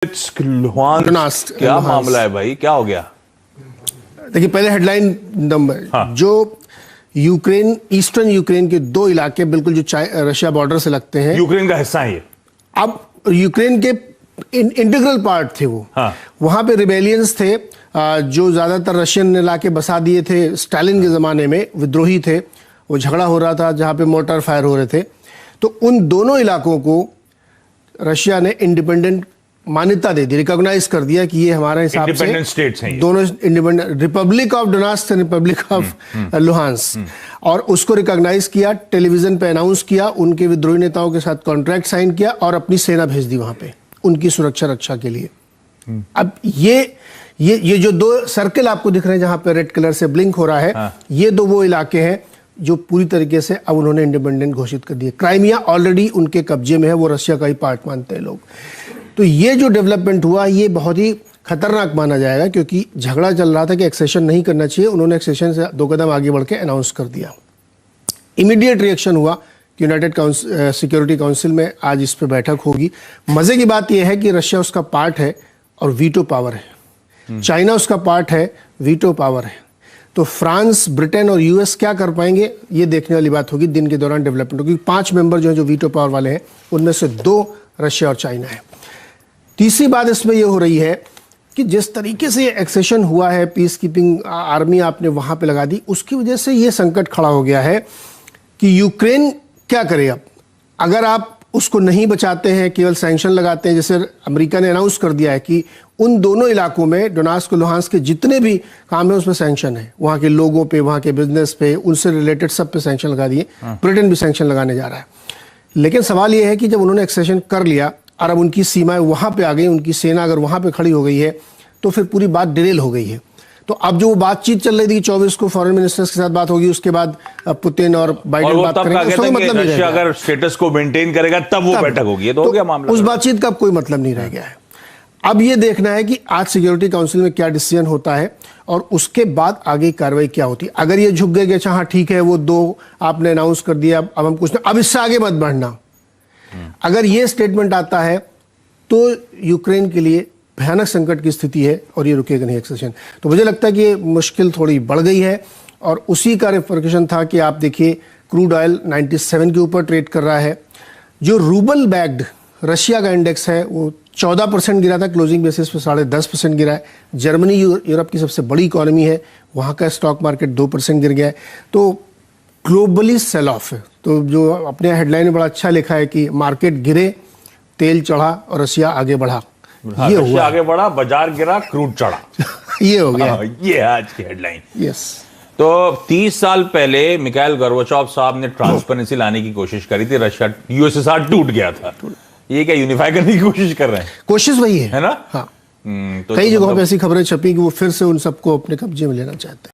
Luhansk क्या मामला है भाई, क्या हो गया? देखिए पहले हेडलाइन नंबर जो यूक्रेन, ईस्टर्न यूक्रेन के दो इलाके बिल्कुल जो रशिया बॉर्डर से लगते हैं, यूक्रेन का हिस्सा है ये। अब यूक्रेन के इंटीग्रल पार्ट थे वो। वहां पे रिबेलियंस थे जो ज्यादातर रशियन ने लाके बसा दिए थे। स्टालिन के जमाने में विद्रोही थे, वो झगड़ा हो रहा था जहां पे मोर्टार फायर हो रहे थे। तो उन दोनों इलाकों को रशिया ने इंडिपेंडेंट मान्यता दे दी, रिकॉग्नाइज कर दिया कि ये हमारे हिसाब से स्टेट्स हैं, दोनों independent, Republic of Donetsk, Republic of Luhansk, और उसको रिकॉग्नाइज किया, टेलीविजन पे अनाउंस किया, उनके विद्रोही नेताओं के साथ कॉन्ट्रैक्ट साइन किया और अपनी सेना भेज दी वहां पे उनकी सुरक्षा रक्षा के लिए। अब ये जो दो सर्कल आपको दिख रहे हैं जहां पे रेड कलर से ब्लिंक हो रहा है, ये दो वो इलाके हैं जो पूरी तरीके से अब उन्होंने इंडिपेंडेंट घोषित कर दिए। क्राइमिया ऑलरेडी उनके कब्जे में है, वो रशिया का ही पार्ट मानते हैं लोग। तो ये जो डेवलपमेंट हुआ ये बहुत ही खतरनाक माना जाएगा, क्योंकि झगड़ा चल रहा था कि एक्सेशन नहीं करना चाहिए, उन्होंने एक्सेशन से 2 कदम आगे बढ़ के अनाउंस कर दिया। इमीडिएट रिएक्शन हुआ कि यूनाइटेड सिक्योरिटी काउंसिल में आज इस पर बैठक होगी। मजे की बात यह है कि रशिया उसका पार्ट है और वीटो पावर है, चाइना उसका पार्ट है, वीटो पावर है। तो फ्रांस, ब्रिटेन और यूएस क्या कर पाएंगे ये देखने वाली बात होगी, दिन के दौरान डेवलपमेंट होगी। 5 मेंबर जो है जो वीटो पावर वाले हैं उनमें से 2 रशिया और चाइना है। तीसरी बात इसमें यह हो रही है कि जिस तरीके से एक्सेशन हुआ है, पीस कीपिंग आर्मी आपने वहां पे लगा दी, उसकी वजह से यह संकट खड़ा हो गया है कि यूक्रेन क्या करे अब। अगर आप उसको नहीं बचाते हैं, केवल सैंक्शन लगाते हैं, जैसे अमेरिका ने अनाउंस कर दिया है कि उन दोनों इलाकों में डोनेट्स्क, लुहांस्क के जितने भी काम है उसमें सैंक्शन है, वहां के लोगों पे, वहां के बिजनेस पे, उनसे रिलेटेड सब पे सैंक्शन लगा दिए। ब्रिटेन भी सैंक्शन लगाने जा रहा है। लेकिन सवाल यह है कि जब उन्होंने एक्सेशन कर लिया और अब उनकी सीमाएं वहां पे आ गई, उनकी सेना अगर वहां पे खड़ी हो गई है तो फिर पूरी बात डिरेल हो गई है। तो अब जो बातचीत चल रही थी 24 को फॉरेन मिनिस्टर्स के साथ बात होगी, उसके बाद पुतिन और बाइडेन बात करेंगे, उसका मतलब नहीं रहेगा। अगर स्टेटस को मेंटेन करेगा तब वो बैठक होगी, तो हो गया मामला। उस बातचीत का कोई मतलब नहीं रह गया है। अब ये देखना है कि आज सिक्योरिटी काउंसिल में क्या डिसीजन होता है और उसके बाद आगे कार्रवाई क्या होती है। अगर ये झुक गए कि अच्छा हाँ ठीक है, वो 2 आपने अनाउंस कर दिया, अब हम कुछ, अब इससे आगे मत बढ़ना, अगर ये स्टेटमेंट आता है तो यूक्रेन के लिए भयानक संकट की स्थिति है और ये रुकेगा नहीं एक्सेशन। तो मुझे लगता है कि ये मुश्किल थोड़ी बढ़ गई है और उसी का रिफर्केशन था कि आप देखिए क्रूड ऑयल 97 के ऊपर ट्रेड कर रहा है। जो रूबल बैग्ड रशिया का इंडेक्स है वो 14% गिरा था, क्लोजिंग बेसिस पे 10.5% गिरा है। जर्मनी यूरोप की सबसे बड़ी इकोनॉमी है, वहाँ का स्टॉक मार्केट 2% गिर गया है। तो ग्लोबली सेल ऑफ है। तो जो अपने हेडलाइन में बड़ा अच्छा लिखा है कि मार्केट गिरे, तेल चढ़ा और रशिया आगे बढ़ा। ये हुआ, आगे बढ़ा, बाजार गिरा, क्रूड चढ़ा। ये हो गया। ये आज की हेडलाइन। यस। तो 30 साल पहले मिखाइल गोर्बाचोव साहब ने ट्रांसपेरेंसी लाने की कोशिश करी थी, रशिया यूएसएसआर टूट गया था। ये क्या यूनिफाई करने की कोशिश कर रहे हैं? कोशिश वही है ना? हाँ। तो कई जगहों पे ऐसी खबरें छपी कि वो फिर से उन सबको अपने कब्जे में लेना चाहते हैं।